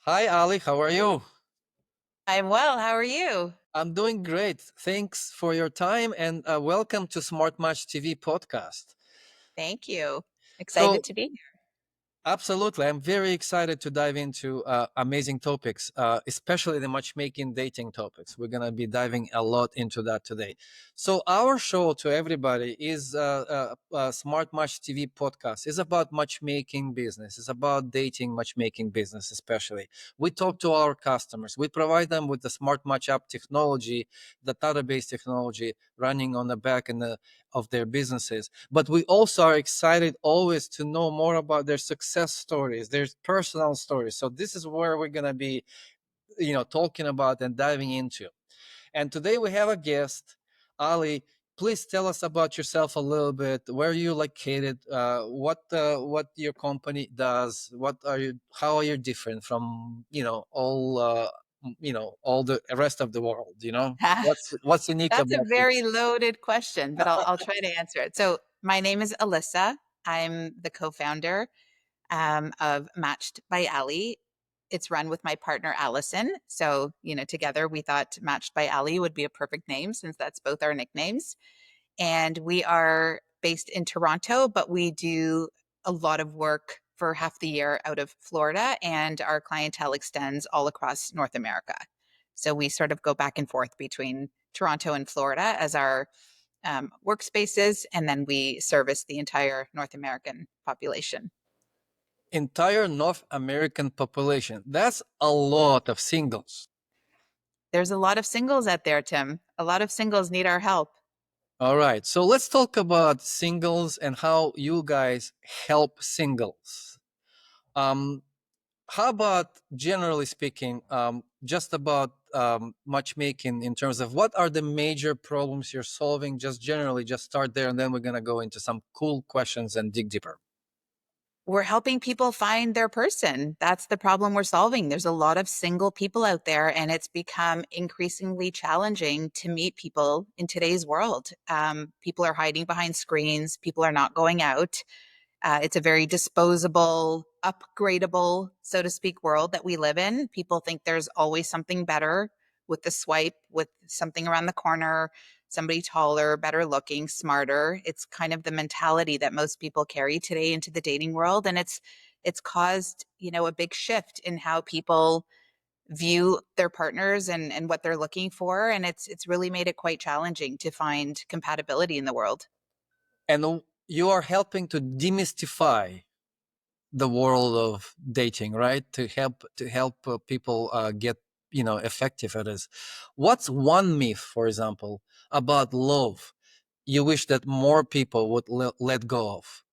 Hi, Ali. How are you? I'm well. How are you? I'm doing great. Thanks for your time and welcome to Smart Match TV podcast. Thank you. So, Excited to be here. absolutely. I'm very excited to dive into amazing topics, especially the matchmaking dating topics. We're going to be diving a lot into that today. So, our show to everybody is Smart Match TV podcast. It's about matchmaking business. It's about dating matchmaking business, especially. We talk to our customers. We provide them with the Smart Match app technology, the database technology running on the back end of their businesses, but we also are excited always to know more about their success stories, their personal stories. So this is where we're going to be talking about and diving into. And today we have a guest, Ali. Please tell us about yourself a little bit. Where are you located? What your company does? What are you? How are you different from all the rest of the world? What's unique That's a about you? very loaded question, but I'll try to answer it. So, my name is Alissa. I'm the co-founder of Matched by Ali. It's run with my partner Allison. So, together we thought Matched by Ali would be a perfect name since that's both our nicknames. And we are based in Toronto, but we do a lot of work for half the year out of Florida, and our clientele extends all across North America. So we sort of go back and forth between Toronto and Florida as our workspaces, and then we service the entire North American population. Entire North American population. That's a lot of singles. There's a lot of singles out there, Tim. A lot of singles need our help. All right. So let's talk about singles and how you guys help singles. Um, how about generally speaking, just about matchmaking in terms of what are the major problems you're solving? Just generally, just start there, and then we're gonna go into some cool questions and dig deeper. We're helping people find their person. That's the problem we're solving. There's a lot of single people out there, and it's become increasingly challenging to meet people in today's world. People are hiding behind screens, people are not going out. It's a very disposable, upgradable, so to speak, world that we live in. People think there's always something better with the swipe, with something around the corner, somebody taller, better looking, smarter. It's kind of the mentality that most people carry today into the dating world. And it's caused, a big shift in how people view their partners and what they're looking for. And it's really made it quite challenging to find compatibility in the world. And you are helping to demystify the world of dating, right? To help people get effective at this. What's one myth, for example, about love you wish that more people would let go of?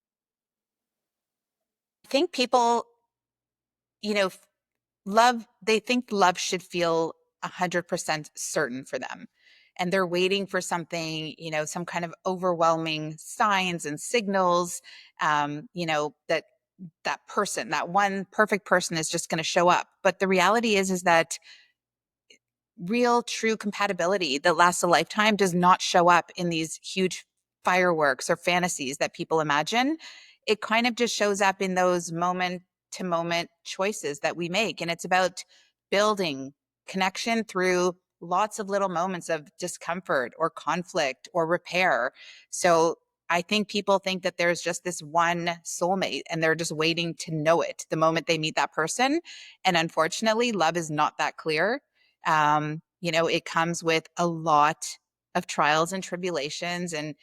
I think people, you know, they think love should feel 100% certain for them. And they're waiting for something, some kind of overwhelming signs and signals, that person, that one perfect person is just going to show up. But the reality is that real, true compatibility that lasts a lifetime does not show up in these huge fireworks or fantasies that people imagine. It kind of just shows up in those moment to moment choices that we make. And it's about building connection through lots of little moments of discomfort or conflict or repair. So I think people think that there's just this one soulmate and they're just waiting to know it the moment they meet that person. And unfortunately, love is not that clear. It comes with a lot of trials and tribulations and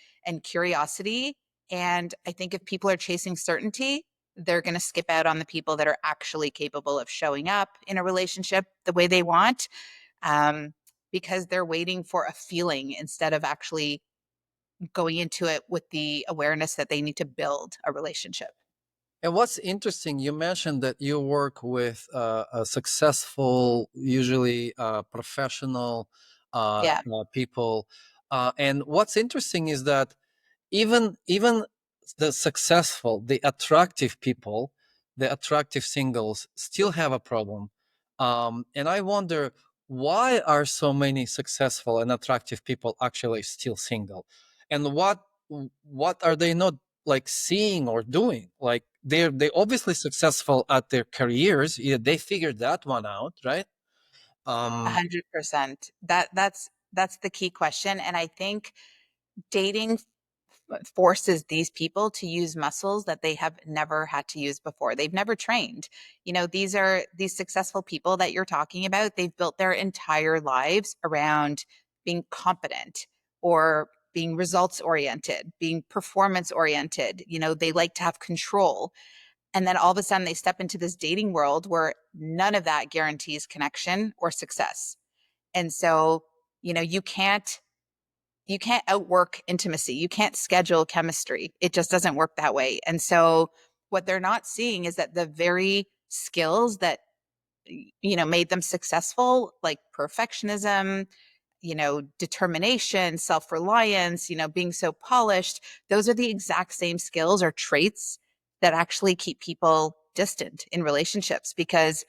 curiosity. And I think if people are chasing certainty, they're going to skip out on the people that are actually capable of showing up in a relationship the way they want, because they're waiting for a feeling instead of actually going into it with the awareness that they need to build a relationship. And what's interesting, you mentioned that you work with a successful, usually professional Yeah. people. And what's interesting is that even the successful, the attractive people, the attractive singles still have a problem. And I wonder, why are so many successful and attractive people actually still single? And what are they not like seeing or doing? Like they're obviously successful at their careers. Yeah, they figured that one out, right? Um, 100%. That's the key question. And I think dating forces these people to use muscles that they have never had to use before. They've never trained. These are these successful people that you're talking about. They've built their entire lives around being competent or being results oriented, being performance oriented. They like to have control. And then all of a sudden they step into this dating world where none of that guarantees connection or success. And so, you can't outwork intimacy. You can't schedule chemistry. It just doesn't work that way. And so what they're not seeing is that the very skills that made them successful, like perfectionism, determination, self-reliance, being so polished, those are the exact same skills or traits that actually keep people distant in relationships, because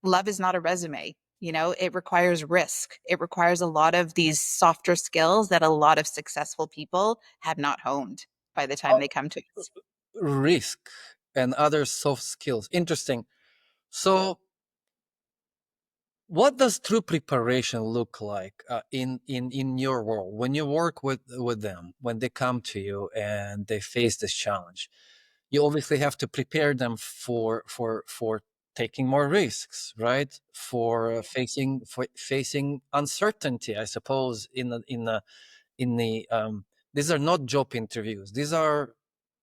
love is not a resume. It requires risk. It requires a lot of these softer skills that a lot of successful people have not honed by the time oh, they come to us. risk and other soft skills. Interesting. So, what does true preparation look like in your world when you work with them, when they come to you and they face this challenge? You obviously have to prepare them for taking more risks, right? For facing uncertainty, I suppose. In the these are not job interviews. These are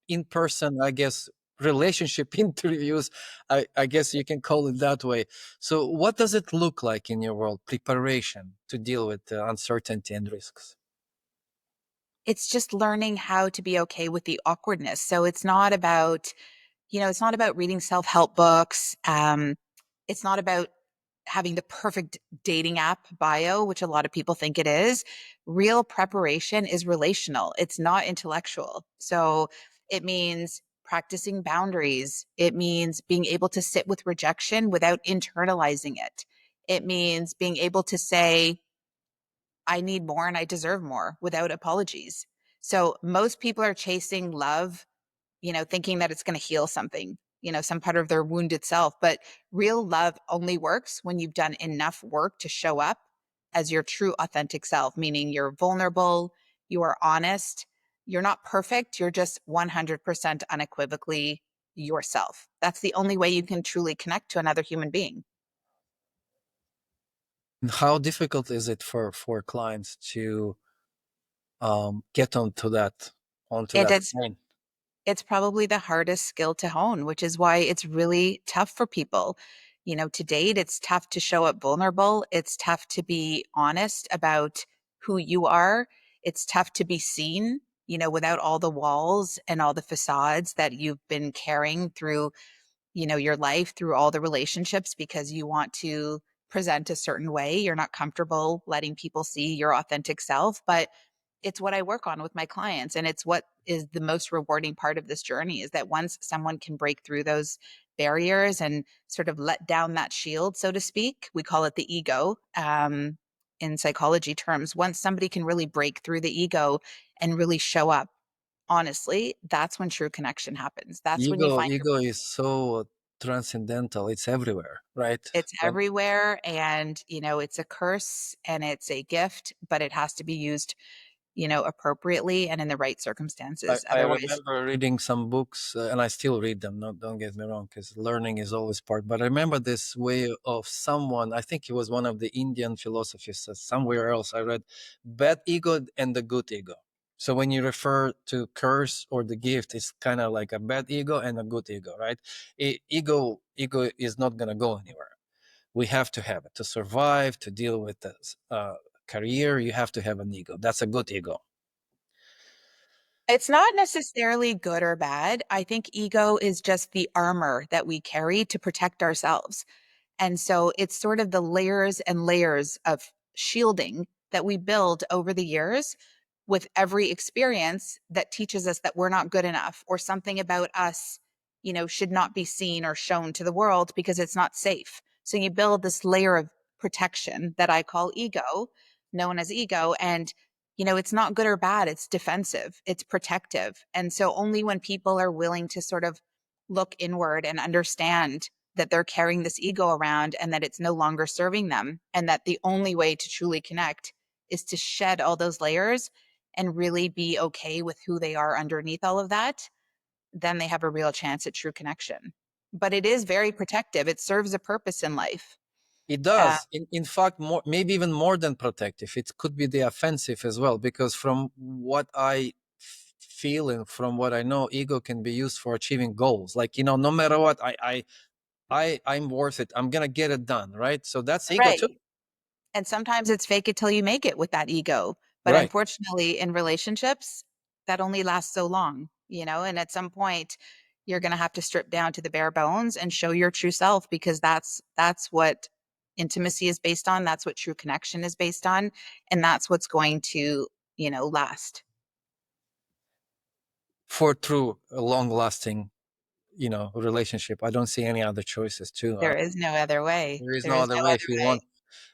in person, I guess, relationship interviews. I guess you can call it that way. So, what does it look like in your world? Preparation to deal with uncertainty and risks. It's just learning how to be okay with the awkwardness. So it's not about reading self-help books. It's not about having the perfect dating app bio, which a lot of people think it is. Real preparation is relational, it's not intellectual. So it means practicing boundaries. It means being able to sit with rejection without internalizing it. It means being able to say, I need more and I deserve more without apologies. So most people are chasing love, thinking that it's going to heal something, some part of their wounded self. But real love only works when you've done enough work to show up as your true, authentic self, meaning you're vulnerable, you are honest, you're not perfect, you're just 100% unequivocally yourself. That's the only way you can truly connect to another human being. And how difficult is it for clients to get onto And that it's train? it's probably the hardest skill to hone, which is why it's really tough for people. To date, it's tough to show up vulnerable. It's tough to be honest about who you are. It's tough to be seen, without all the walls and all the facades that you've been carrying through, your life, through all the relationships, because you want to present a certain way. You're not comfortable letting people see your authentic self, but it's what I work on with my clients. And it's what is the most rewarding part of this journey, is that once someone can break through those barriers and sort of let down that shield, so to speak, we call it the ego, in psychology terms. Once somebody can really break through the ego and really show up honestly, that's when true connection happens. That's when you Ego, find ego is so transcendental. It's everywhere, right? it's When everywhere. And, it's a curse and it's a gift, but it has to be used, appropriately and in the right circumstances. I Otherwise, remember reading some books, and I still read them. No, don't get me wrong, because learning is always part. But I remember this way of someone. I think he was one of the Indian philosophies. Somewhere else, I read bad ego and the good ego. So when you refer to curse or the gift, it's kind of like a bad ego and a good ego, right? Ego is not gonna go anywhere. We have to have it to survive, to deal with the career. You have to have an ego. That's a good ego. it's not necessarily good or bad. I think ego is just the armor that we carry to protect ourselves. And so it's sort of the layers and layers of shielding that we build over the years with every experience that teaches us that we're not good enough, or something about us, should not be seen or shown to the world because it's not safe. So you build this layer of protection that I call ego, known as ego. And it's not good or bad. It's defensive, it's protective. And so only when people are willing to sort of look inward and understand that they're carrying this ego around and that it's no longer serving them, and that the only way to truly connect is to shed all those layers and really be okay with who they are underneath all of that, then they have a real chance at true connection. But it is very protective. It serves a purpose in life. It Uh, does. In fact, more, maybe even more than protective. It could be the offensive as well, because from what I feel and from what I know, ego can be used for achieving goals. Like, no matter what, I'm worth it. I'm gonna get it done, right? So that's ego too, right. And sometimes it's fake it till you make it with that ego. But right? unfortunately, in relationships, that only lasts so long, and at some point, you're going to have to strip down to the bare bones and show your true self, because that's what intimacy is based on. That's what true connection is based on. And that's what's going to, last. For true, long-lasting, relationship. I don't see any other choices too. There is no other way. There is There no is other no way other if you way. want.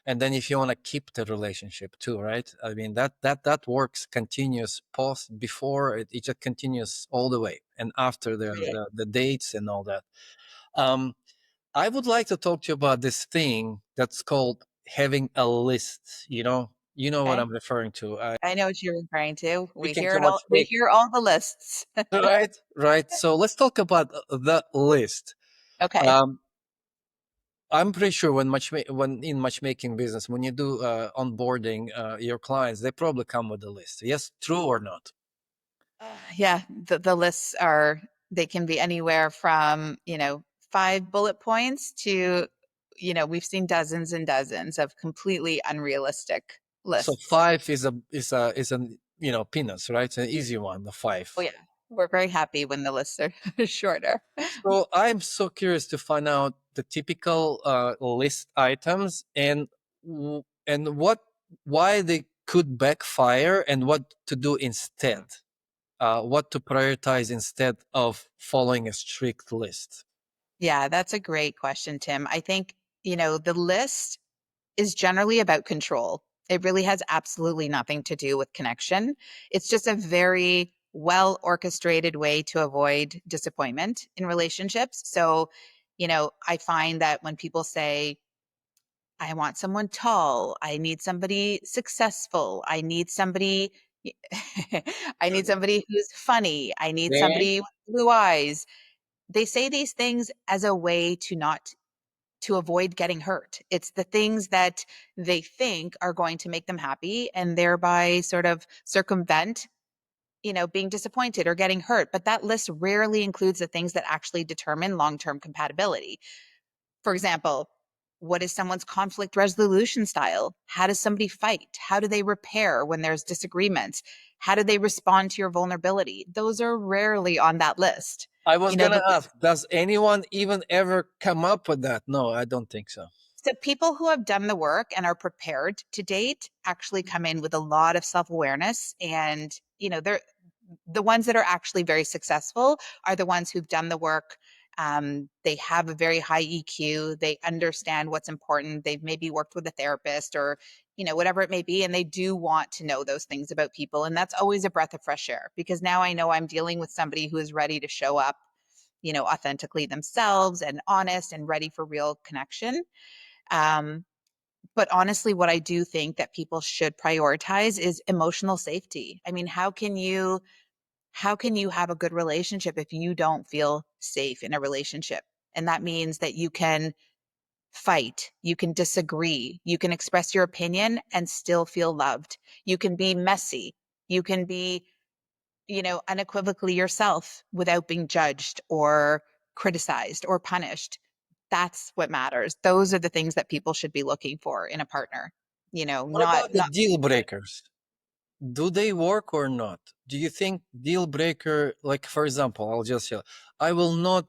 And then if you want to keep the relationship too, right? I mean, that works continuous post before it just continues all the way and after Right. the dates and all that. um I would like to talk to you about this thing that's called having a list. You know what Okay. I'm referring to. I know what you're referring to. We Speaking hear too it much all. We fake. hear all the lists. Right, so let's talk about the list. Okay. um I'm pretty sure when in matchmaking business, when you do onboarding your clients, they probably come with a list. Yes, true or not? Yeah, the lists are, they can be anywhere from, 5 bullet points to, we've seen dozens and dozens of completely unrealistic So lists. five is a peanuts, right? It's an easy one, the Oh five. yeah. We're very happy when the lists are shorter. So I'm so curious to find out the typical list items and why they could backfire and what to do instead. What to prioritize instead of following a strict list. Yeah, that's a great question, Tim. I think, the list is generally about control. It really has absolutely nothing to do with connection. It's just a very well orchestrated way to avoid disappointment in relationships. So, I find that when people say, I want someone tall, I need somebody successful, I need somebody. I need somebody who's funny. I need Yeah. somebody with blue eyes. They say these things as a way to avoid getting hurt. It's the things that they think are going to make them happy and thereby sort of circumvent, being disappointed or getting hurt. But that list rarely includes the things that actually determine long term compatibility. For example, what is someone's conflict resolution style? How does somebody fight? How do they repair when there's disagreements? How do they respond to your vulnerability? Those are rarely on that list. I was gonna The ask, does anyone even ever come up with that? No, I don't think so. So people who have done the work and are prepared to date actually come in with a lot of self-awareness, and they're the ones that are actually very successful are the ones who've done the work. They have a very high EQ. They understand what's important. They've maybe worked with a therapist or whatever it may be, and they do want to know those things about people. And that's always a breath of fresh air, because now I know I'm dealing with somebody who is ready to show up, authentically themselves and honest and ready for real connection. Um, but honestly, what I do think that people should prioritize is emotional safety. I mean, how can you have a good relationship if you don't feel safe in a relationship? And that means that you can fight, you can disagree, you can express your opinion and still feel loved. You can be messy, you can be, unequivocally yourself without being judged or criticized or punished. That's what matters. Those are the things that people should be looking for in a partner. What Not about the not deal breakers? Do they work or not? Do you think deal breaker, like for example, I'll just say, I will not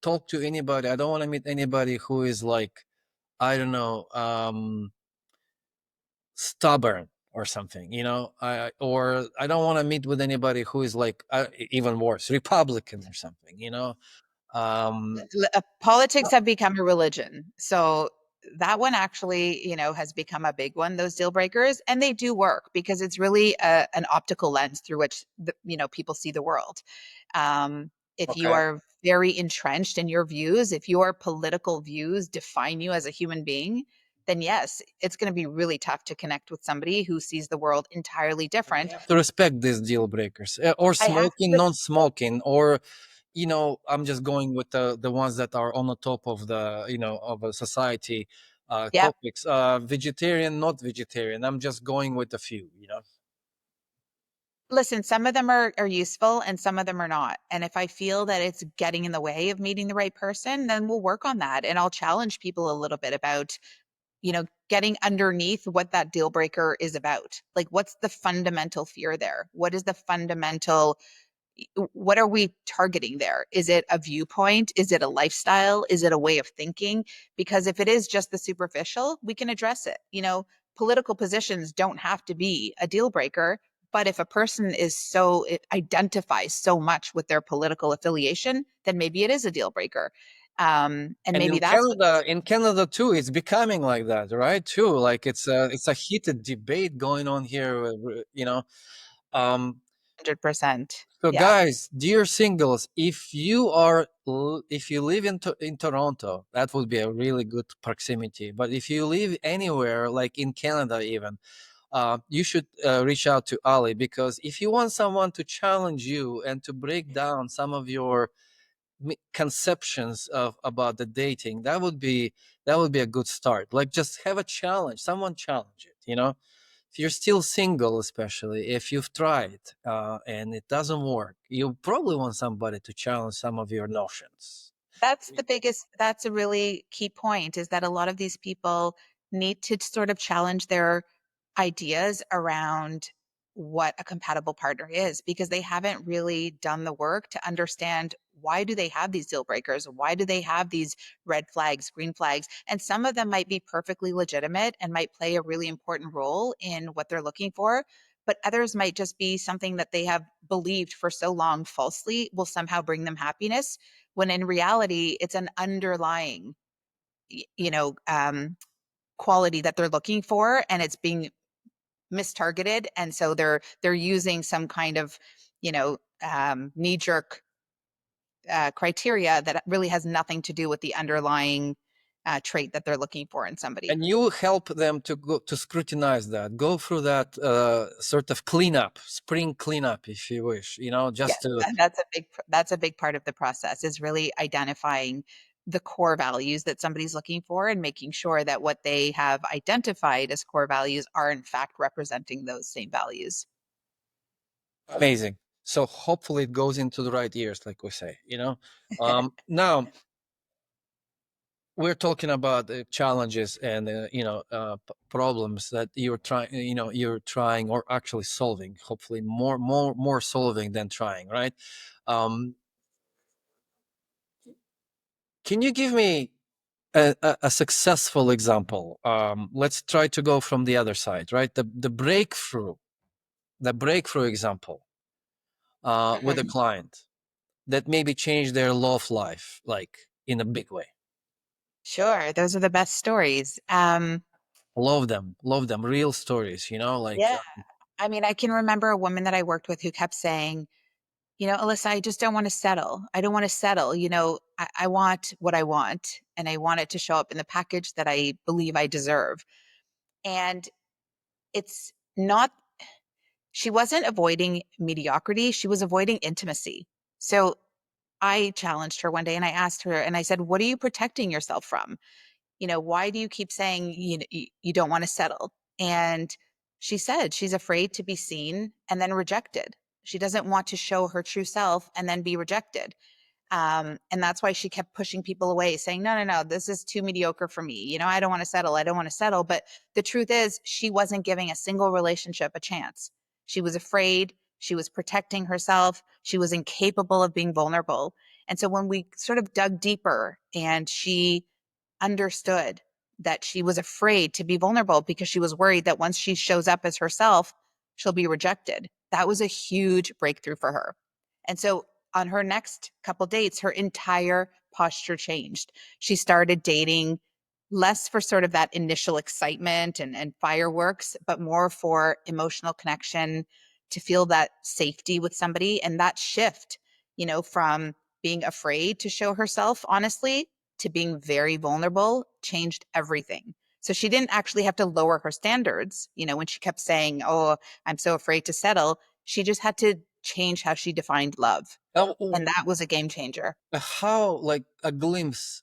talk to anybody. I don't want to meet anybody who is like, I don't know, stubborn or something, or I don't want to meet with anybody who is like, even worse, Republican or something, um politics have become a religion. So that one actually, has become a big one, those deal breakers, and they do work because it's really an optical lens through which people see the world. Um, If you Okay. are very entrenched in your views, if your political views define you as a human being, then yes, it's going to be really tough to connect with somebody who sees the world entirely different. To respect these deal breakers, or I have smoking, to, non-smoking, or I'm just going with the ones that are on the top of the of a society yep. topics. Vegetarian, not vegetarian. I'm just going with a few. Listen, some of them are useful and some of them are not. And if I feel that it's getting in the way of meeting the right person, then we'll work on that. And I'll challenge people a little bit about, getting underneath what that deal breaker is about. Like, what's the fundamental fear there? What is the fundamental what are we targeting there? Is it a viewpoint? Is it a lifestyle? Is it a way of thinking? Because if it is just the superficial, we can address it. Political positions don't have to be a deal breaker, but if a person it identifies so much with their political affiliation, then maybe it is a deal breaker. And And maybe that's what In Canada too, it's becoming like that, right? Too, like it's a heated debate going on here. Um, 100%. so, Yeah. guys, dear singles, if you live in Toronto, that would be a really good proximity. But if you live anywhere, like in Canada, even, you should reach out to Ali, because if you want someone to challenge you and to break down some of your conceptions of about the dating, that would be a good start. Like, just have a challenge, someone challenge it. If you're still single, especially if you've tried and it doesn't work, you probably want somebody to challenge some of your notions. That's a really key point, is that a lot of these people need to sort of challenge their ideas around what a compatible partner is, because they haven't really done the work to understand, why do they have these deal breakers? Why do they have these red flags, green flags? And some of them might be perfectly legitimate and might play a really important role in what they're looking for. But others might just be something that they have believed for so long falsely will somehow bring them happiness, when in reality it's an underlying you know quality that they're looking for, and it's being mistargeted, and so they're using some kind of knee jerk criteria that really has nothing to do with the underlying trait that they're looking for in somebody. And you help them to go to scrutinize that, go through that sort of cleanup, spring cleanup, if you wish, Yes, just to. and that's a big part of the process, is really identifying the core values that somebody's looking for and making sure that what they have identified as core values are in fact representing those same values. Amazing. So hopefully it goes into the right ears, like we say. Now we're talking about challenges and problems that you're trying or actually solving, hopefully more solving than trying, right? um can you give me a successful example? Let's try to go from the other side, right? The breakthrough example with a Mhm. client that maybe changed their love life, like in a big way. Sure, those are the best stories. Love them, real stories, like Yeah. I mean, I can remember a woman that I worked with who kept saying, Alissa, I just don't want to settle. I don't want to settle. I want what I want, and I want it to show up in the package that I believe I deserve. And it's not, she wasn't avoiding mediocrity, she was avoiding intimacy. So I challenged her one day and I asked her, and I said, what are you protecting yourself from? Why do you keep saying you don't want to settle? And she said she's afraid to be seen and then rejected. She doesn't want to show her true self and then be rejected. And that's why she kept pushing people away, saying, no, no, no, this is too mediocre for me. I don't want to settle. I don't want to settle. But the truth is, she wasn't giving a single relationship a chance. She was afraid. She was protecting herself. She was incapable of being vulnerable. And so when we sort of dug deeper, and she understood that she was afraid to be vulnerable because she was worried that once she shows up as herself, she'll be rejected. That was a huge breakthrough for her. And so on her next couple dates, her entire posture changed. She started dating less for sort of that initial excitement and fireworks, but more for emotional connection, to feel that safety with somebody. And that shift, from being afraid to show herself honestly to being very vulnerable changed everything. So she didn't actually have to lower her standards, when she kept saying, "Oh, I'm so afraid to settle." She just had to change how she defined love. Oh, And that was a game changer. how, like a glimpse,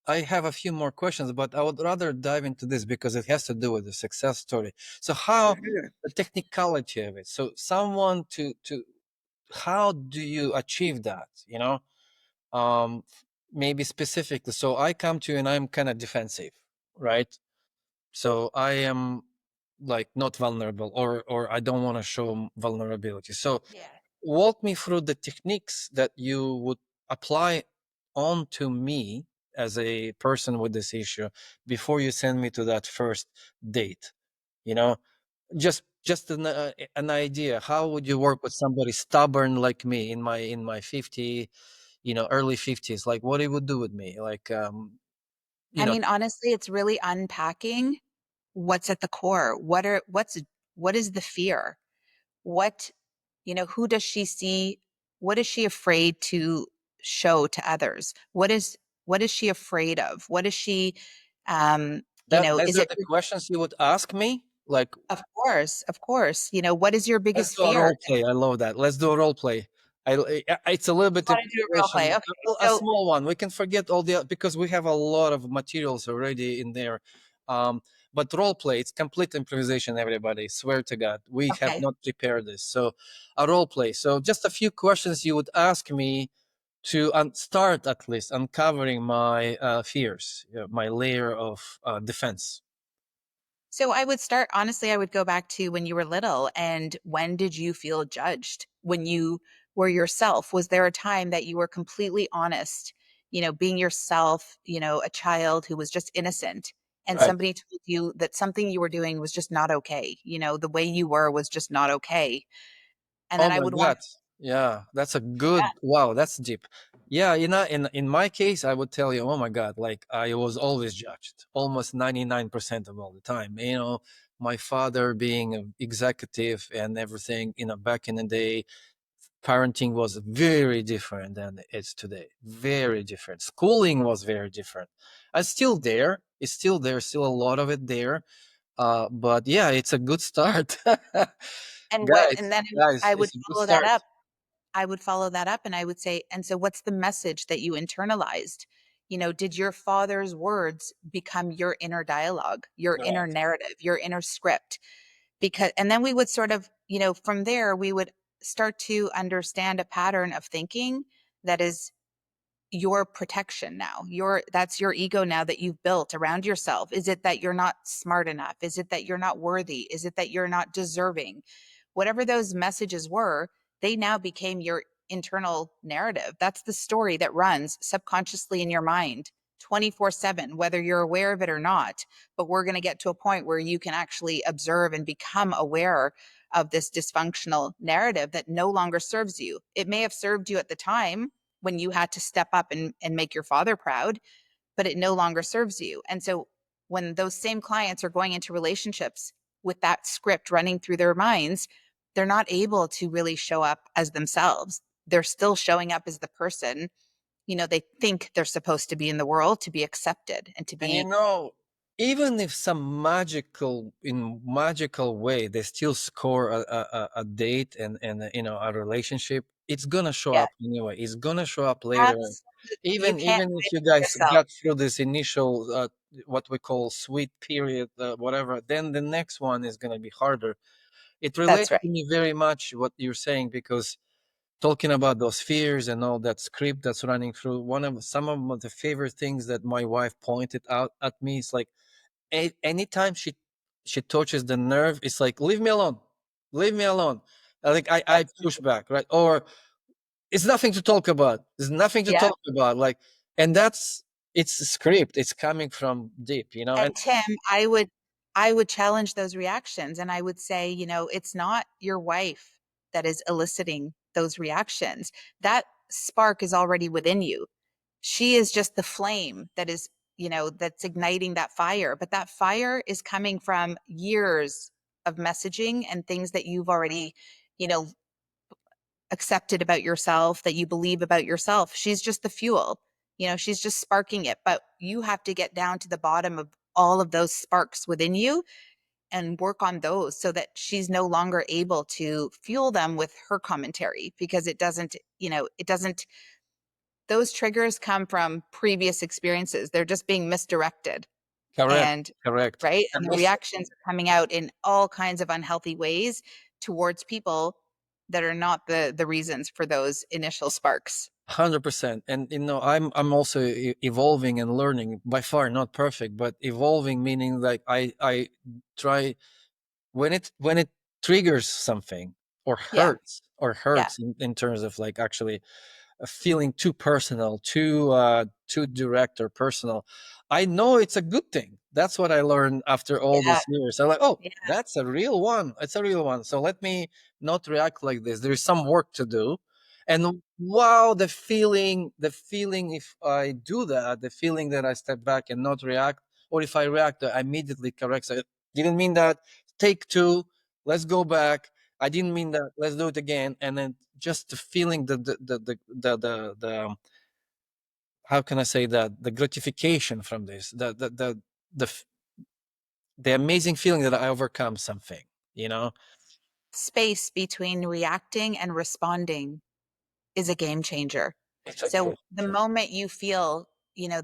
I have a few more questions, but I would rather dive into this because it has to do with the success story. So how, Mhm. the technicality of it, so someone to how do you achieve that, um maybe specifically, so I come to you and I'm kind of defensive, right? So I am like not vulnerable, or I don't want to show vulnerability. So Yeah. walk me through the techniques that you would apply onto me as a person with this issue before you send me to that first date. You know, just an idea. How would you work with somebody stubborn like me in my 50, early 50s? Like what it would do with me? Like you I know mean, honestly, it's really unpacking what's at the core. What is the fear? What, who does she see? What is she afraid to show to others? What is she afraid of? What is she those is are it the questions you would ask me. Like, of course, what is your let's biggest do a fear? role play. I love that. Let's do a role play. It's a little bit You of want to do a role play. preparation, Okay. a So small one. We can forget all the because we have a lot of materials already in there. Um, but role play, it's complete improvisation. Everybody, swear to God, we have okay. not prepared this. So a role play. So just a few questions you would ask me to start at least uncovering my fears, my layer of defense. So I would go back to when you were little, and when did you feel judged when you were yourself? Was there a time that you were completely honest, being yourself, a child who was just innocent, and Right. somebody told you that something you were doing was just not okay? The way you were was just not okay. And Oh then I my would want God. Yeah, that's a that. good, wow, that's deep. Yeah, in my case, I would tell you, oh my God, like I was always judged, almost 99% of all the time. My father being an executive and everything, back in the day, parenting was very different than it's today. Very different. Schooling was very different. It's still there. It's still there, still a lot of it there. But yeah, it's a good start. And Guys, then guys, I would it's a good follow that start. up. I would follow that up and I would say, and so what's the message that you internalized? Did your father's words become your inner dialogue, your inner Right. narrative, your inner script? And then we would sort of, from there, we would start to understand a pattern of thinking that is your protection now. That's your ego now that you've built around yourself. Is it that you're not smart enough? Is it that you're not worthy? Is it that you're not deserving? Whatever those messages were, they now became your internal narrative. That's the story that runs subconsciously in your mind 24/7, whether you're aware of it or not. But we're going to get to a point where you can actually observe and become aware of this dysfunctional narrative that no longer serves you. It may have served you at the time when you had to step up and make your father proud, but it no longer serves you. And so when those same clients are going into relationships with that script running through their minds, they're not able to really show up as themselves. They're still showing up as the person, they think they're supposed to be in the world to be accepted and to And be. even if some magical way they still score a date and a relationship, it's gonna show Yeah, up anyway. It's gonna show up later. absolutely. You can't Even hide if you it from guys yourself. got through this initial what we call sweet period, whatever, then the next one is gonna be harder. It That's relates right. to me very much what you're saying because talking about those fears and all that script that's running through, one of some of the favorite things that my wife pointed out at me is like, anytime she touches the nerve, it's like, leave me alone, leave me alone. Like I That's push back, right? Or it's nothing to talk about, there's nothing to yeah. talk about, like, and it's a script, it's coming from deep, and And Tim, I would challenge those reactions and I would say, it's not your wife that is eliciting those reactions. That spark is already within you. She is just the flame that's igniting that fire, but that fire is coming from years of messaging and things that you've already, you know, accepted about yourself, that you believe about yourself. She's just the fuel. She's just sparking it, but you have to get down to the bottom of all of those sparks within you and work on those so that she's no longer able to fuel them with her commentary, because it doesn't, those triggers come from previous experiences. They're just being misdirected. Correct, And correct. right. And And the if reactions are coming out in all kinds of unhealthy ways towards people that are not the reasons for those initial sparks. 100%. And I'm also evolving and learning, by far not perfect, but evolving, meaning like I try when it triggers something or Yeah. Yeah. hurts in terms of like actually feeling too personal, too direct or personal. I know it's a good thing. That's what I learned after all Yeah. these years. I'm like, oh, Yeah. that's a real one. It's a real one. So let me not react like this. There is some work to do. And wow, the feeling if I do that, the feeling that I step back and not react, or if I react, I immediately correct. So I didn't mean that. Take two. Let's go back. I didn't mean that. Let's do it again. And then just the feeling, how can I say that, the gratification from this, the f- the amazing feeling that I overcome something. You know, Space between reacting and responding is a game changer. it's a So game the changer. moment you feel,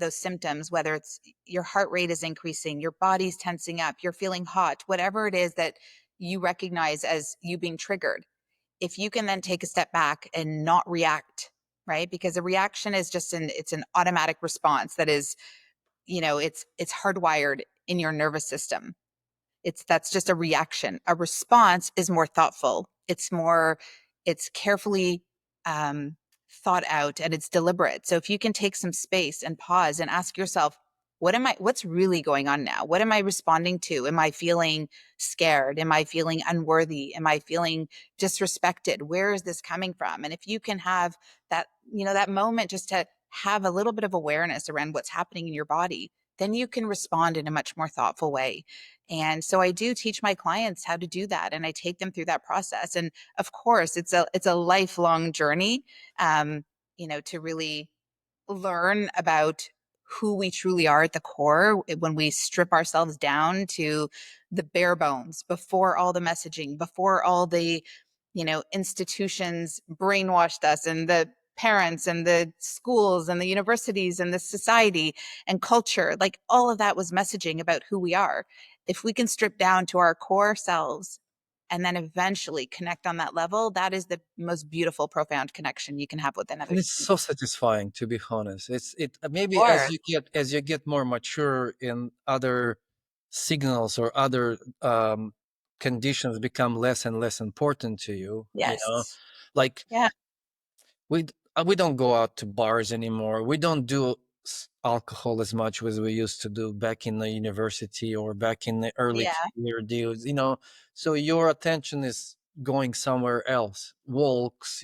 those symptoms, whether it's your heart rate is increasing, your body's tensing up, you're feeling hot, whatever it is that you recognize as you being triggered, if you can then take a step back and not react, right? Because a reaction is just it's an automatic response that is, it's hardwired in your nervous system. That's just a reaction. A response is more thoughtful. It's carefully um, thought out, and it's deliberate. So if you can take some space and pause and ask yourself, what's really going on now? What am I responding to? Am I feeling scared? Am I feeling unworthy? Am I feeling disrespected? Where is this coming from? And if you can have that moment just to have a little bit of awareness around what's happening in your body, then you can respond in a much more thoughtful way. And so I do teach my clients how to do that, and I take them through that process. And of course, it's a lifelong journey, to really learn about who we truly are at the core when we strip ourselves down to the bare bones, before all the messaging, before all the institutions brainwashed us, and the parents and the schools and the universities and the society and culture. Like, all of that was messaging about who we are. If we can strip down to our core selves and then eventually connect on that level, that is the most beautiful, profound connection you can have with another And it's human so being. satisfying, to be honest. It maybe Or as you get more mature in other signals or other conditions become less and less important to you. You know, yes. like Yeah. we don't go out to bars anymore. We don't do alcohol as much as we used to do back in the university or back in the early Yeah. career deals. So your attention is going somewhere else. Walks,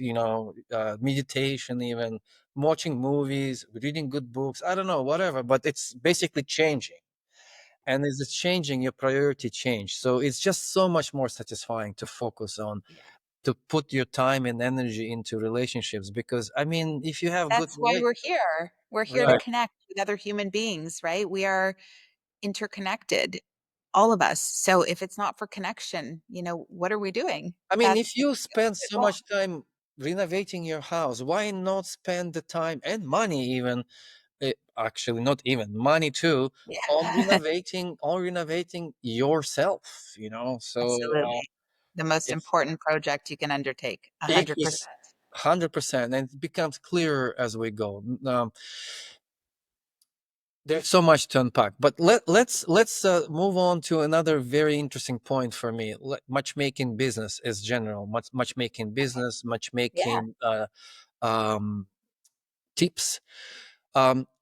meditation, even watching movies, reading good books. I don't know, whatever. But it's basically changing. And as it's changing, your priority change. So it's just so much more satisfying to focus on, Yeah. to put your time and energy into relationships, because I mean, if you have good That's why we're here. We're here to right. connect with other human beings, right? We are interconnected, all of us. So if it's not for connection, what are we doing? I mean, if That's you spend it so wrong. much time renovating your house, why not spend the time and money, even actually not even money too, Yeah. on renovating yourself, so Absolutely. The most it's important project you can undertake, it 100%. is 100%, and it becomes clearer as we go. There's so much to unpack, but let's move on to another very interesting point for me. Matchmaking business is general, matchmaking Okay. business, Yeah. matchmaking um, tips.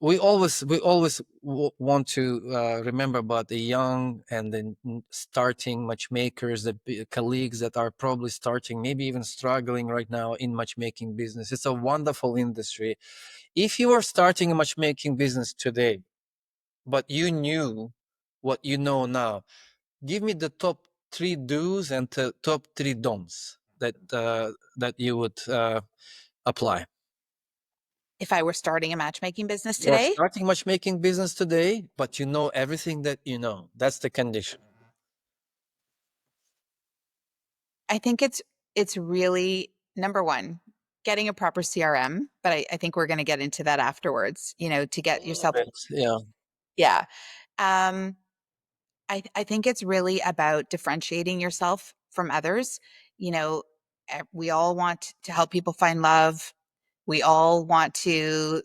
We always want to remember about the young and the starting matchmakers, the colleagues that are probably starting, maybe even struggling right now in matchmaking business. It's a wonderful industry. If you are starting a matchmaking business today, but you knew what you know now, give me the top three do's and the top three don'ts that you would apply? If I were starting a matchmaking business You're today, starting matchmaking business today, but you know everything that you know. That's the condition. I think it's really number one, getting a proper CRM, but I think we're going to get into that afterwards, to A get little yourself. bit, yeah. Yeah. Um, I think it's really about differentiating yourself from others. You know, we all want to help people find love. We all want to,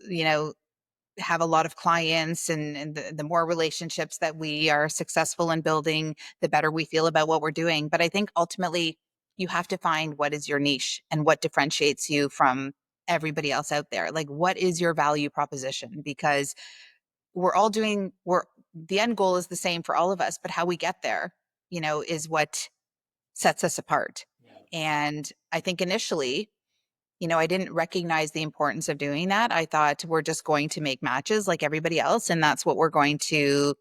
have a lot of clients, and the more relationships that we are successful in building, the better we feel about what we're doing. But I think ultimately you have to find what is your niche and what differentiates you from everybody else out there. Like, what is your value proposition? Because we're the end goal is the same for all of us, but how we get there, is what sets us apart. And I think initially, I didn't recognize the importance of doing that. I thought we're just going to make matches like everybody else, and that's what we're going to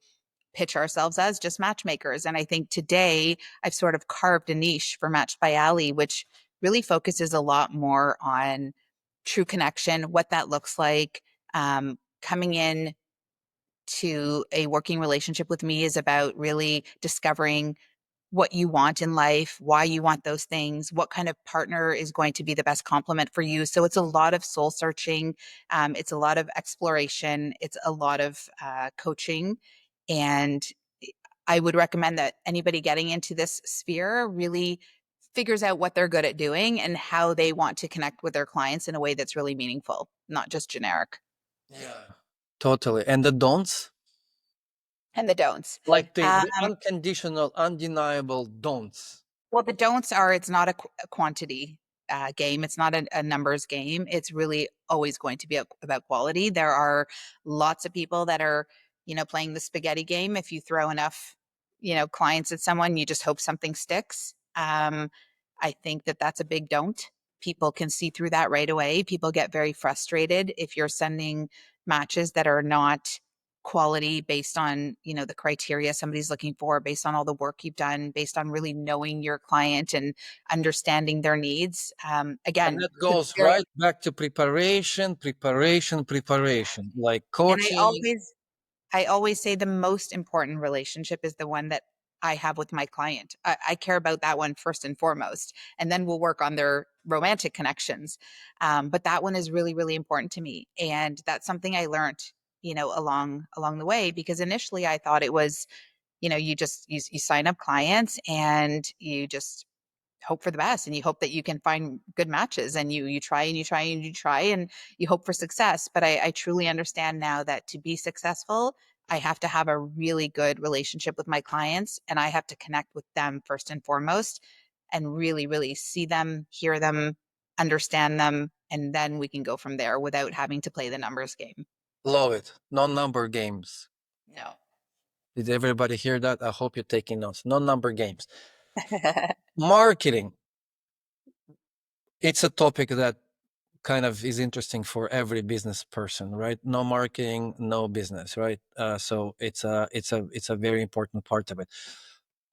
pitch ourselves as, just matchmakers. And I think today I've sort of carved a niche for Matched by Ali, which really focuses a lot more on true connection, what that looks like. Coming in to a working relationship with me is about really discovering what you want in life, why you want those things, what kind of partner is going to be the best complement for you. So it's a lot of soul searching. It's a lot of exploration. It's a lot of coaching. And I would recommend that anybody getting into this sphere really figures out what they're good at doing and how they want to connect with their clients in a way that's really meaningful, not just generic. Yeah. Totally. And the don'ts? And the don'ts. Like Um, the unconditional, undeniable don'ts. Well, the don'ts are it's not a quantity game. It's not a numbers game. It's really always going to be about quality. There are lots of people that are, playing the spaghetti game. If you throw enough, clients at someone, you just hope something sticks. I think that that's a big don't. People can see through that right away. People get very frustrated if you're sending matches that are not quality based on the criteria somebody's looking for, based on all the work you've done, based on really knowing your client and understanding their needs. And Again, that the goes very right back to preparation, preparation, preparation, like and I coaching. always say the most important relationship is the one that I have with my client. I care about that one first and foremost, and then we'll work on their romantic connections. But that one is really, really important to me, and that's something I learned, along the way. Because initially, I thought it was, you sign up clients and you just hope for the best, and you hope that you can find good matches, and you try and you try and you try and you hope for success. But I truly understand now that to be successful, I have to have a really good relationship with my clients, and I have to connect with them first and foremost, and really, really see them, hear them, understand them, and then we can go from there without having to play the numbers game. Love it. Non-number games. No. Did everybody hear that? I hope you're taking notes. Non-number games. Marketing. It's a topic that kind of is interesting for every business person, right? No marketing, no business, right? So it's a very important part of it.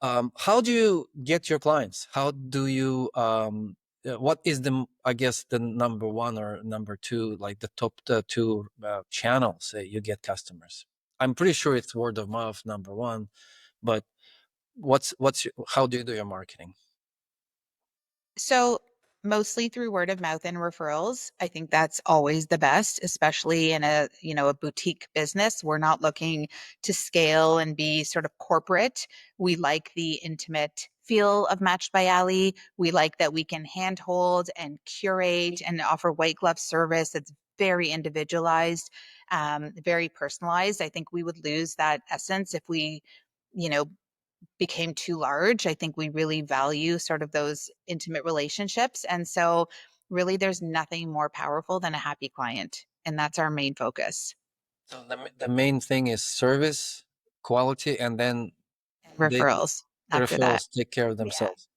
How do you get your clients? How do you what is I guess the number one or number two, like the top two channels that you get customers? I'm pretty sure it's word of mouth number one, but how do you do your marketing? So mostly through word of mouth and referrals. I think that's always the best, especially in a boutique business. We're not looking to scale and be sort of corporate. We like the intimate feel of Matched by Ali. We like that we can handhold and curate and offer white glove service that's very individualized, very personalized. I think we would lose that essence if we, you know, became too large. I think we really value sort of those intimate relationships. And so, really, there's nothing more powerful than a happy client. And that's our main focus. So the main thing is service, quality, and then And the referrals after that. referrals take care of Yeah. themselves.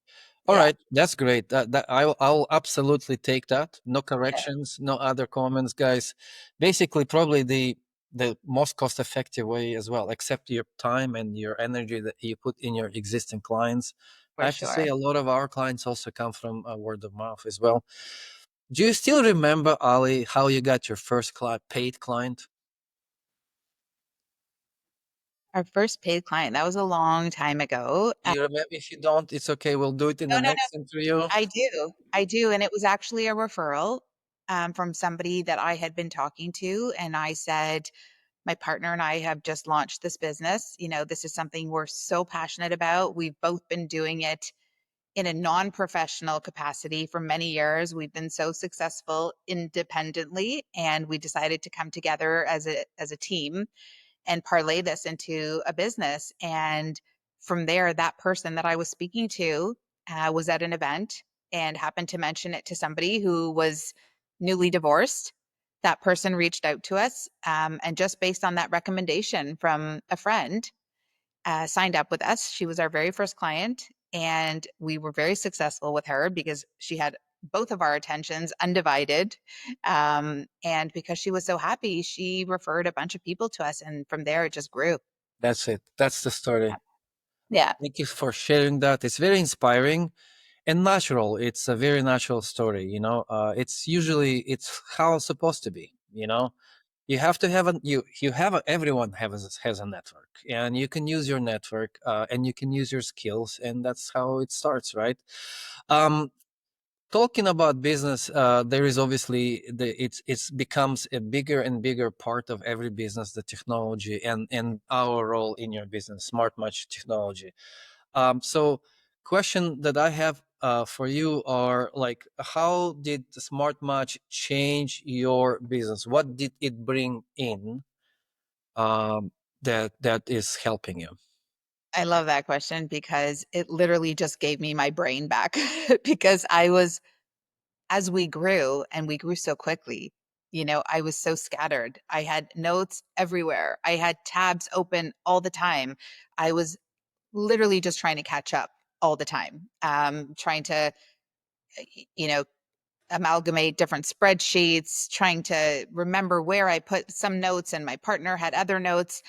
All Yeah. right, that's great. That I'll absolutely take that. No Yeah. corrections, no other comments, guys. Basically, probably the most cost effective way as well, except your time and your energy that you put in your existing clients. I for have to say, sure. a lot of our clients also come from word of mouth as well. Do you still remember, Ali, how you got your first paid client? Our first paid client, that was a long time ago. Do you remember? If you don't, it's okay. We'll do it in No, the no, no. next interview. I do, and it was actually a referral, from somebody that I had been talking to, and I said, "My partner and I have just launched this business. You know, this is something we're so passionate about. We've both been doing it in a non-professional capacity for many years. We've been so successful independently, and we decided to come together as a team and parlay this into a business." And from there, that person that I was speaking to was at an event and happened to mention it to somebody who was newly divorced. That person reached out to us, and just based on that recommendation from a friend, signed up with us. She was our very first client, and we were very successful with her because she had both of our attentions undivided. And because she was so happy, she referred a bunch of people to us, and from there it just grew. That's it. That's the story. Yeah. Thank you for sharing that. It's very inspiring and natural. It's a very natural story. It's how it's supposed to be. You have to have everyone has a network, and you can use your network, and you can use your skills, and that's how it starts, right? Um, Talking about business, there is obviously it's becomes a bigger and bigger part of every business, the technology and our role in your business, smart match technology. So question that I have for you are like, how did the smart match change your business? What did it bring in, um, that is helping you? I love that question because it literally just gave me my brain back because as we grew and we grew so quickly, I was so scattered. I had notes everywhere. I had tabs open all the time. I was literally just trying to catch up all the time, trying to, you know, amalgamate different spreadsheets, trying to remember where I put some notes and my partner had other notes.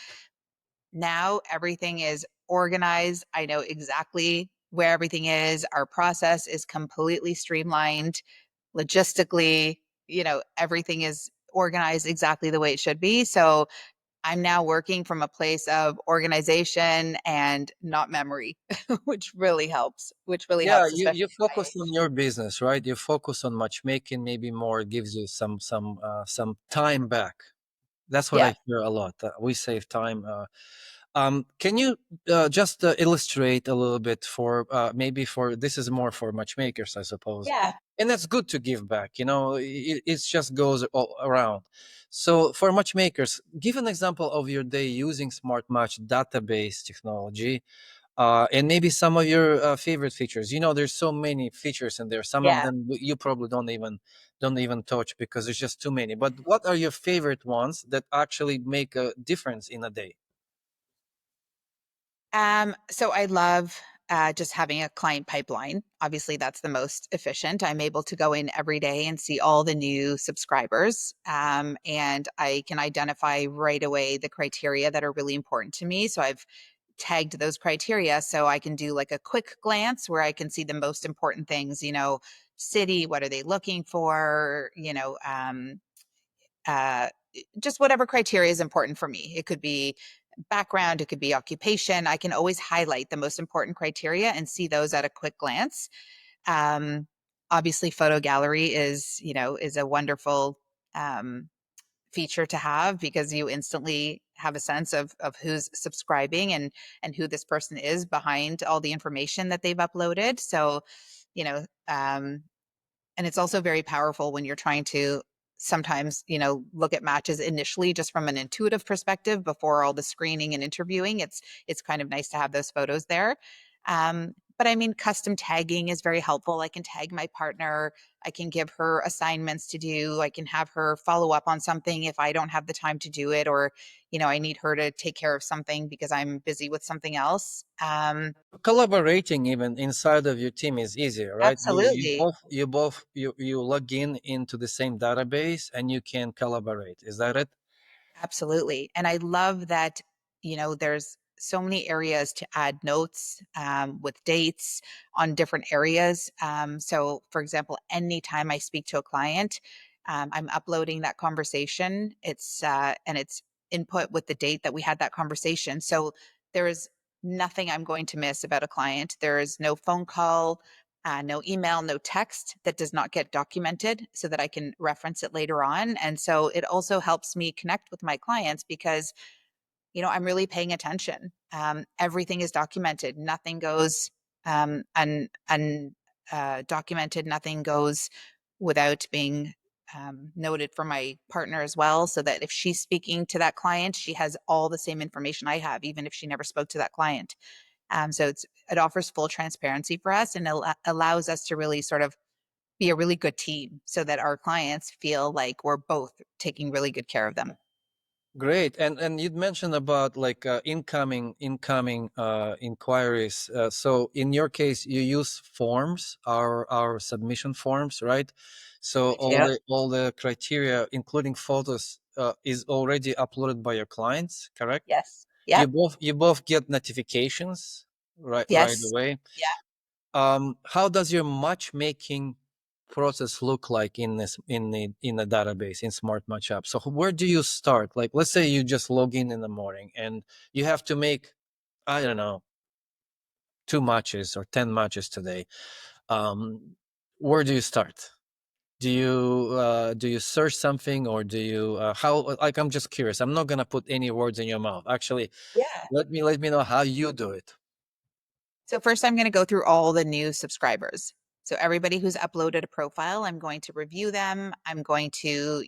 Now everything is organized. I know exactly where everything is. Our process is completely streamlined logistically. Everything is organized exactly the way it should be. So I'm now working from a place of organization and not memory, which really Yeah, helps, you especially at my focus on age. your business, right? You focus on matchmaking, maybe more gives you some time back. That's what Yeah. I hear a lot. We save time. Can you just illustrate a little bit for maybe for this is more for matchmakers, I suppose, Yeah. and that's good to give back. It just goes all around. So for matchmakers, give an example of your day using Smart Match database technology, and maybe some of your favorite features. There's so many features in there. Some of Yeah. them you probably don't even touch because there's just too many. But what are your favorite ones that actually make a difference in a day? So I love just having a client pipeline. Obviously, that's the most efficient. I'm able to go in every day and see all the new subscribers, and I can identify right away the criteria that are really important to me. So I've tagged those criteria so I can do like a quick glance where I can see the most important things. City, what are they looking for? Uh, just whatever criteria is important for me. It could be background, it could be occupation. I can always highlight the most important criteria and see those at a quick glance. Um, Obviously, photo gallery is a wonderful um, feature to have because you instantly have a sense of who's subscribing and who this person is behind all the information that they've uploaded. So, you know, um, and it's also very powerful when you're trying to sometimes, look at matches initially just from an intuitive perspective before all the screening and interviewing. It's kind of nice to have those photos there. But I mean, custom tagging is very helpful. I can tag my partner. I can give her assignments to do. I can have her follow up on something if I don't have the time to do it, or, I need her to take care of something because I'm busy with something else. Collaborating even inside of your team is easier, right? Absolutely. You log in into the same database and you can collaborate. Is that it? Absolutely. And I love that, there's so many areas to add notes with dates on different areas. So, for example, anytime I speak to a client, I'm uploading that conversation. It's input with the date that we had that conversation. So there is nothing I'm going to miss about a client. There is no phone call, no email, no text that does not get documented so that I can reference it later on. And so it also helps me connect with my clients because, I'm really paying attention. Everything is documented. Nothing goes documented. Nothing goes without being noted for my partner as well, so that if she's speaking to that client, she has all the same information I have, even if she never spoke to that client. So it offers full transparency for us and allows us to really sort of be a really good team so that our clients feel like we're both taking really good care of them. Great. And you'd mentioned about like incoming inquiries. So in your case, you use forms, our submission forms, right? So I do. all the criteria, including photos, is already uploaded by your clients, correct? Yes. Yep. You both get notifications right Yes. away. Yeah. How does your matchmaking process look like in this in the database in SmartMatchApp? So where do you start? Like, let's say you just log in the morning and you have to make, I don't know, 2 matches or 10 matches today. Where do you start? Do you search something, or do you how, like, I'm just curious. I'm not gonna put any words in your mouth. Actually, Yeah. let me know how you do it. So first I'm going to go through all the new subscribers. So everybody who's uploaded a profile, I'm going to review them. I'm going to,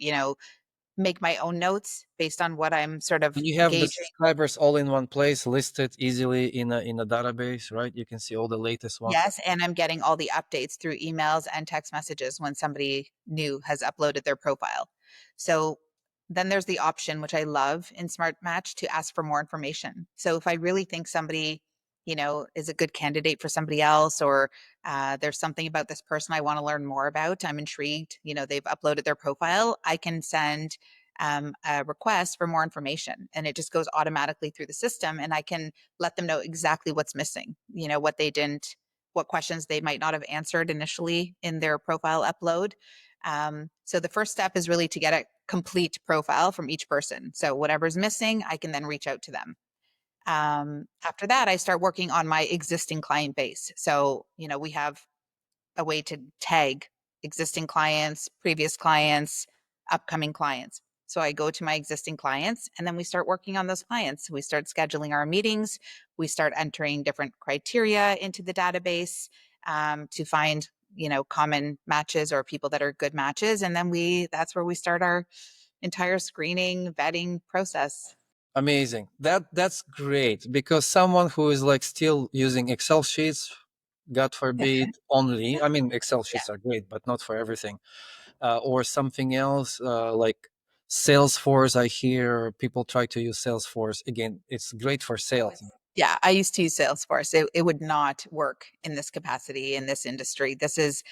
make my own notes based on what I'm sort of And you have the gauging. subscribers all in one place, listed easily in a database, right? You can see all the latest ones. Yes, and I'm getting all the updates through emails and text messages when somebody new has uploaded their profile. So then there's the option, which I love in Smart Match, to ask for more information. So if I really think somebody, is a good candidate for somebody else, or there's something about this person I want to learn more about, I'm intrigued, they've uploaded their profile, I can send a request for more information, and it just goes automatically through the system, and I can let them know exactly what's missing, what they didn't, what questions they might not have answered initially in their profile upload. So the first step is really to get a complete profile from each person. So whatever's missing, I can then reach out to them. After that, I start working on my existing client base. So, we have a way to tag existing clients, previous clients, upcoming clients. So I go to my existing clients and then we start working on those clients. We start scheduling our meetings. We start entering different criteria into the database to find, common matches or people that are good matches. And then that's where we start our entire screening, vetting process. Amazing. That's great, because someone who is like still using Excel sheets, God forbid, only. I mean, Excel Yeah. sheets are great, but not for everything. Or something else, like Salesforce. I hear people try to use Salesforce. Again, it's great for sales. Yeah, I used to use Salesforce. It would not work in this capacity in this industry. This is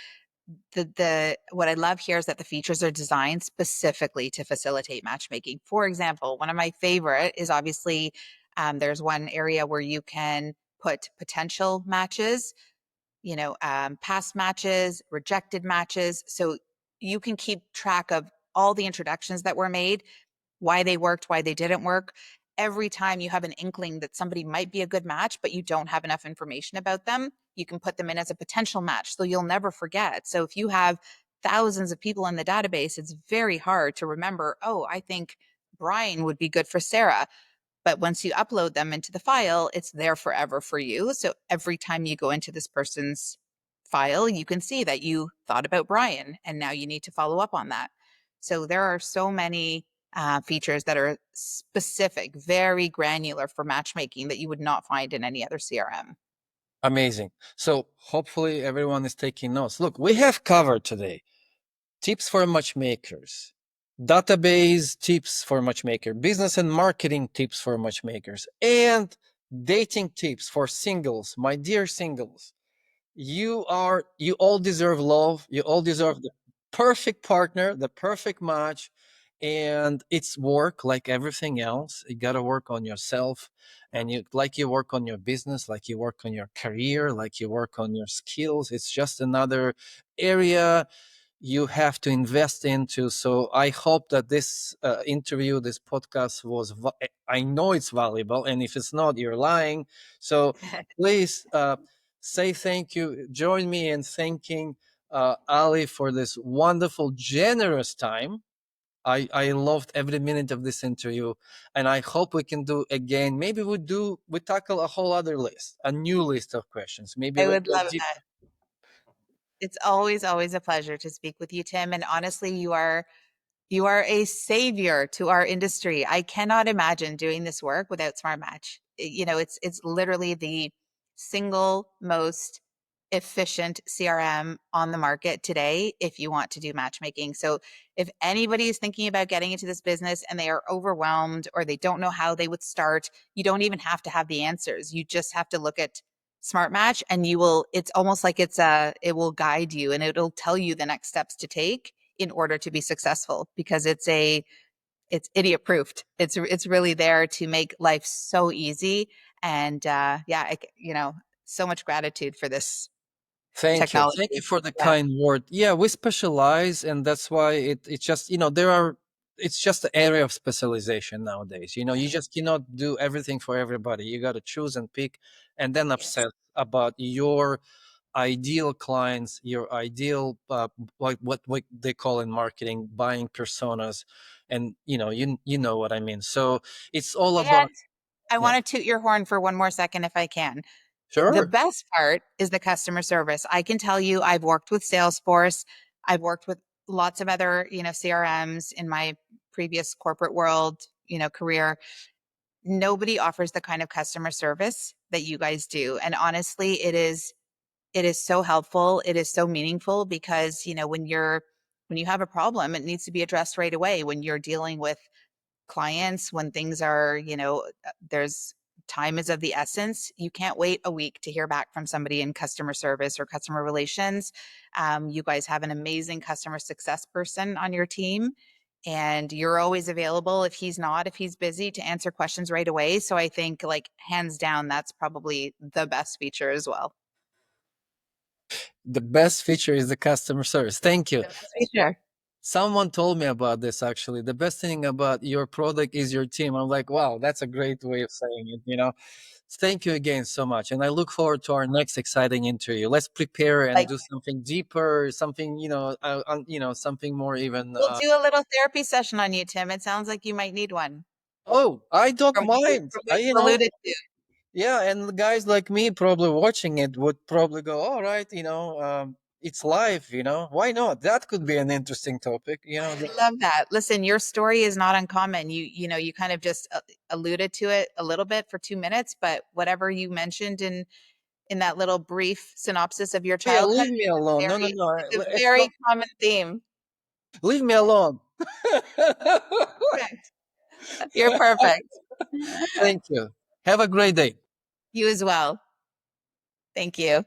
the what I love here is that the features are designed specifically to facilitate matchmaking. For example, one of my favorite is obviously there's one area where you can put potential matches, past matches, rejected matches, so you can keep track of all the introductions that were made, why they worked, why they didn't work. Every time you have an inkling that somebody might be a good match, but you don't have enough information about them, you can put them in as a potential match so you'll never forget. So if you have thousands of people in the database, it's very hard to remember, oh, I think Brian would be good for Sarah. But once you upload them into the file, it's there forever for you. So every time you go into this person's file, you can see that you thought about Brian and now you need to follow up on that. So there are so many features that are specific, very granular for matchmaking that you would not find in any other CRM. Amazing. So hopefully everyone is taking notes. Look, we have covered today tips for matchmakers, database tips for matchmaker, business and marketing tips for matchmakers, and dating tips for singles. My dear singles, you all deserve love. You all deserve the perfect partner, the perfect match. and it's work like everything else. You got to work on yourself, and you work on your business, like you work on your career, like you work on your skills. It's just another area you have to invest into. So I hope that this interview, this podcast I know it's valuable, and if it's not, you're lying. So please say thank you, join me in thanking Ali for this wonderful generous time. I loved every minute of this interview, and I hope we can do again. Maybe we tackle a whole other list, a new list of questions. Maybe I let's would go love deep. that. It's always, always a pleasure to speak with you, Tim. And honestly, you are a savior to our industry. I cannot imagine doing this work without Smart Match. You know, it's literally the single most efficient CRM on the market today if you want to do matchmaking. So if anybody is thinking about getting into this business and they are overwhelmed or they don't know how they would start, you don't even have to have the answers. You just have to look at Smart Match and you will, it's almost like it will guide you and it'll tell you the next steps to take in order to be successful, because it's idiot proofed. It's really there to make life so easy. And yeah, you know, so much gratitude for this Thank you. Thank you technology. for the Yeah. kind word. Yeah, we specialize, and that's why it's just, there are, it's just the area of specialization nowadays. You just cannot do everything for everybody. You got to choose and pick, and then Yes. obsess about your ideal clients, your ideal, like what they call in marketing, buying personas, and you know what I mean. So it's all about, And I yeah, want to toot your horn for one more second if I can. The sure. best part is the customer service. I can tell you I've worked with Salesforce. I've worked with lots of other, CRMs in my previous corporate world, career. Nobody offers the kind of customer service that you guys do. And honestly, it is so helpful. It is so meaningful because, when you have a problem, it needs to be addressed right away. When you're dealing with clients, when things are, there's time is of the essence. You can't wait a week to hear back from somebody in customer service or customer relations. You guys have an amazing customer success person on your team, and you're always available if he's busy, to answer questions right away. So I think, like, hands down, that's probably the best feature as well. The best feature is the customer service. Thank you. The best feature. Someone told me about this actually. The best thing about your product is your team. I'm like, wow, that's a great way of saying it. Thank you again so much. And I look forward to our next exciting interview. Let's prepare and Like, do something deeper, something, something more even. we'll do a little therapy session on you, Tim. It sounds like you might need one Oh, I don't from what you, mind. from what you alluded to. Yeah. And guys like me probably watching it would probably go, all right, it's live, why not? That could be an interesting topic, I love that. Listen, your story is not uncommon. You kind of just alluded to it a little bit for 2 minutes, but whatever you mentioned in that little brief synopsis of your Yeah, childhood, leave me alone. No, no, very, no. it's a It's not. very common theme. Leave me alone. Perfect. You're perfect. Thank you. Have a great day. You as well. Thank you.